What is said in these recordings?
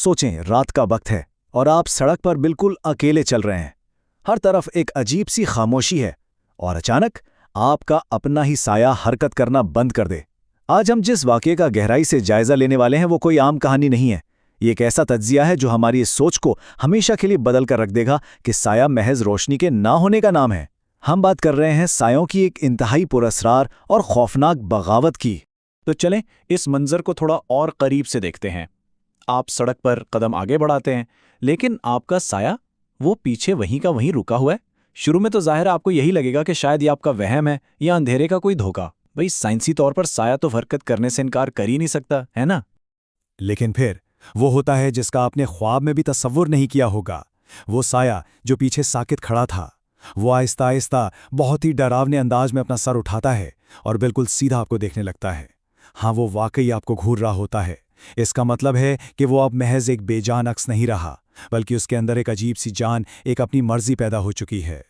सोचें, रात का वक्त है और आप सड़क पर बिल्कुल अकेले चल रहे हैं। हर तरफ एक अजीब सी खामोशी है और अचानक आपका अपना ही साया हरकत करना बंद कर दे। आज हम जिस वाकये का गहराई से जायजा लेने वाले हैं वो कोई आम कहानी नहीं है। ये एक ऐसा तज्जिया है जो हमारी इस सोच को हमेशा के लिए बदल कर रख देगा कि साया महज रोशनी के ना होने का नाम है। हम बात कर रहे हैं सायों की एक इंतहाई पुरअसरार और खौफनाक बगावत की। तो चलें इस मंजर को थोड़ा और करीब से देखते हैं। आप सड़क पर कदम आगे बढ़ाते हैं, लेकिन आपका साया वो पीछे वहीं का वहीं रुका हुआ है। शुरू में तो जाहिर है आपको यही लगेगा कि शायद ये आपका वहम है या अंधेरे का कोई धोखा। भाई साइंसी तौर पर साया तो हरकत करने से इनकार कर ही नहीं सकता, है ना? लेकिन फिर वो होता है जिसका आपने ख्वाब में भी तसव्वुर नहीं किया होगा। वो साया जो पीछे साकित खड़ा था, वो आहिस्ता आहिस्ता बहुत ही डरावने अंदाज में अपना सर उठाता है और बिल्कुल सीधा आपको देखने लगता है। हाँ, वो वाकई आपको घूर रहा होता है। इसका मतलब है कि वो अब महज एक बेजान अक्स नहीं रहा, बल्कि उसके अंदर एक अजीब सी जान, एक अपनी मर्जी पैदा हो चुकी है।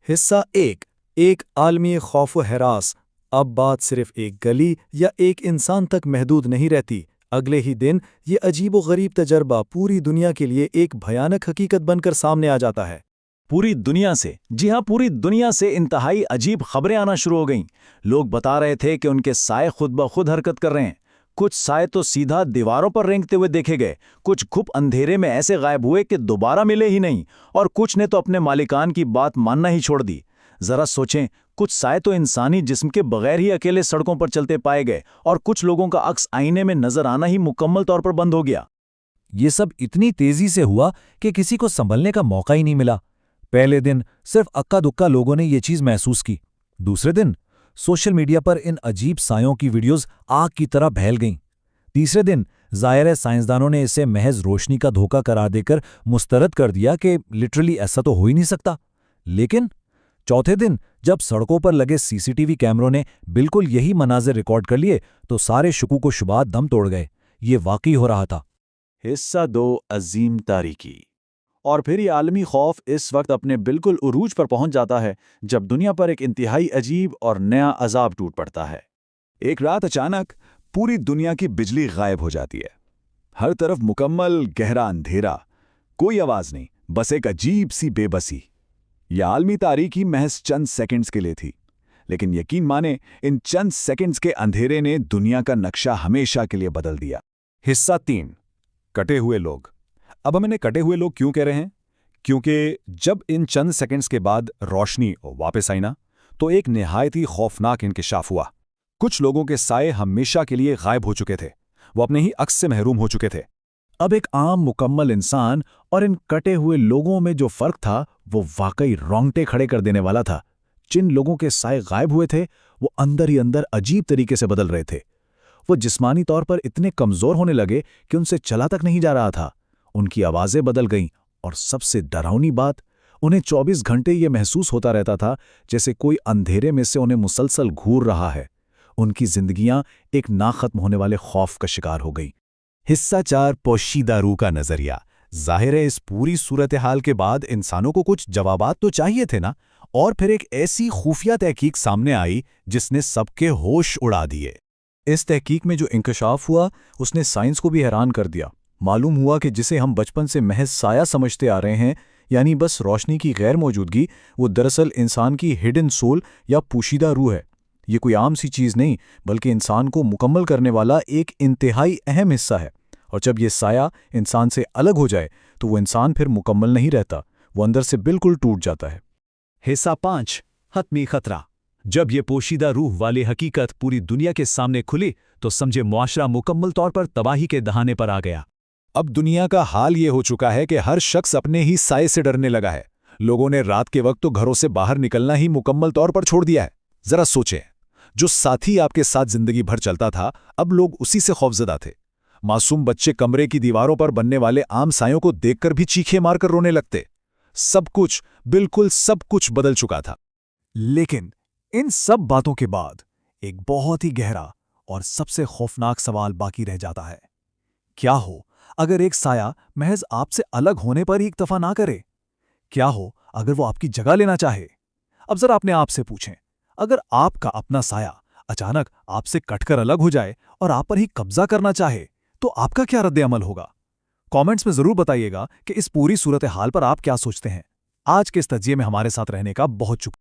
हिस्सा एक आलमी खौफ व हरास। अब बात सिर्फ एक गली या एक इंसान तक महदूद नहीं रहती। अगले ही दिन ये अजीब व गरीब तजर्बा पूरी दुनिया के लिए एक भयानक हकीकत बनकर सामने आ जाता है। पूरी दुनिया से, जी हाँ, पूरी दुनिया से इंतहाई अजीब खबरें आना शुरू हो गईं। लोग बता रहे थे कि उनके साए खुद ब खुद हरकत कर रहे हैं। कुछ साए तो सीधा दीवारों पर रेंगते हुए देखे गए, कुछ घुप अंधेरे में ऐसे गायब हुए कि दोबारा मिले ही नहीं, और कुछ ने तो अपने मालिकान की बात मानना ही छोड़ दी। जरा सोचें, कुछ साए तो इंसानी जिस्म के बगैर ही अकेले सड़कों पर चलते पाए गए, और कुछ लोगों का अक्स आईने में नजर आना ही मुकम्मल तौर पर बंद हो गया। ये सब इतनी तेजी से हुआ कि किसी को संभलने का मौका ही नहीं मिला। पहले दिन सिर्फ अक्का दुक्का लोगों ने ये चीज महसूस की। दूसरे दिन सोशल मीडिया पर इन अजीब सायों की वीडियोस आग की तरह फैल गईं। तीसरे दिन ज़ाहिर है साइंसदानों ने इसे महज रोशनी का धोखा करार देकर मुस्तरद कर दिया कि लिटरली ऐसा तो हो ही नहीं सकता। लेकिन चौथे दिन जब सड़कों पर लगे सीसीटीवी कैमरों ने बिल्कुल यही मनाजिर रिकॉर्ड कर लिए, तो सारे शुकूक व शुबात दम तोड़ गए। ये वाकई हो रहा था। हिस्सा 2 अजीम तारीकी। और फिर ये आलमी खौफ इस वक्त अपने बिल्कुल उरूज पर पहुंच जाता है जब दुनिया पर एक इंतहाई अजीब और नया अजाब टूट पड़ता है। एक रात अचानक पूरी दुनिया की बिजली गायब हो जाती है। हर तरफ मुकम्मल गहरा अंधेरा, कोई आवाज नहीं, बस एक अजीब सी बेबसी। यह आलमी तारीकी महज चंद सेकंड्स के लिए थी, लेकिन यकीन माने इन चंद सेकंड्स के अंधेरे ने दुनिया का नक्शा हमेशा के लिए बदल दिया। हिस्सा 3 कटे हुए लोग। अब हम इन्हें कटे हुए लोग क्यों कह रहे हैं? क्योंकि जब इन चंद सेकंड्स के बाद रोशनी वापस आई ना, तो एक निहायत ही खौफनाक इंकिशाफ हुआ। कुछ लोगों के साए हमेशा के लिए गायब हो चुके थे, वो अपने ही अक्स से महरूम हो चुके थे। अब एक आम मुकम्मल इंसान और इन कटे हुए लोगों में जो फर्क था वो वाकई रोंगटे खड़े कर देने वाला था। जिन लोगों के साए गायब हुए थे वो अंदर ही अंदर अजीब तरीके से बदल रहे थे। वो जिस्मानी तौर पर इतने कमजोर होने लगे कि उनसे चला तक नहीं जा रहा था। उनकी आवाजें बदल गईं, और सबसे डरावनी बात, उन्हें 24 घंटे ये महसूस होता रहता था जैसे कोई अंधेरे में से उन्हें मुसलसल घूर रहा है। उनकी जिंदगियां एक ना खत्म होने वाले खौफ का शिकार हो गई। हिस्सा 4 पोशीदा रूह का नजरिया। जाहिर है इस पूरी सूरत हाल के बाद इंसानों को कुछ जवाबात तो चाहिए थे ना, और फिर एक ऐसी खुफिया तहकीक सामने आई जिसने सबके होश उड़ा दिए। इस तहकीक में जो इंकशाफ हुआ उसने साइंस को भी हैरान कर दिया। मालूम हुआ कि जिसे हम बचपन से महज साया समझते आ रहे हैं, यानी बस रोशनी की गैर मौजूदगी, वो दरअसल इंसान की हिडन सोल या पोशीदा रूह है। ये कोई आम सी चीज़ नहीं, बल्कि इंसान को मुकम्मल करने वाला एक इंतहाई अहम हिस्सा है। और जब ये साया इंसान से अलग हो जाए तो वो इंसान फिर मुकम्मल नहीं रहता, वो अंदर से बिल्कुल टूट जाता है। हिस्सा 5 हतमी खतरा। जब ये पोशीदा रूह वाली हकीकत पूरी दुनिया के सामने खुली तो समझे मुआशरा मुकम्मल तौर पर तबाही के दहाने पर आ गया। अब दुनिया का हाल ये हो चुका है कि हर शख्स अपने ही साए से डरने लगा है। लोगों ने रात के वक्त तो घरों से बाहर निकलना ही मुकम्मल तौर पर छोड़ दिया है। जरा सोचें, जो साथी आपके साथ जिंदगी भर चलता था, अब लोग उसी से खौफजदा थे। मासूम बच्चे कमरे की दीवारों पर बनने वाले आम सायों को देखकर भी चीखें मारकर रोने लगते। सब कुछ, बिल्कुल सब कुछ बदल चुका था। लेकिन इन सब बातों के बाद एक बहुत ही गहरा और सबसे खौफनाक सवाल बाकी रह जाता है। क्या हो अगर एक साया महज आपसे अलग होने पर ही इक्तफा ना करे? क्या हो अगर वो आपकी जगह लेना चाहे? अब जरा अपने आप से पूछें, अगर आपका अपना साया अचानक आपसे कटकर अलग हो जाए और आप पर ही कब्जा करना चाहे, तो आपका क्या रद्द अमल होगा? कमेंट्स में ज़रूर बताइएगा कि इस पूरी सूरत हाल पर आप क्या सोचते हैं। आज के इस तजिए में हमारे साथ रहने का बहुत शुक्रिया।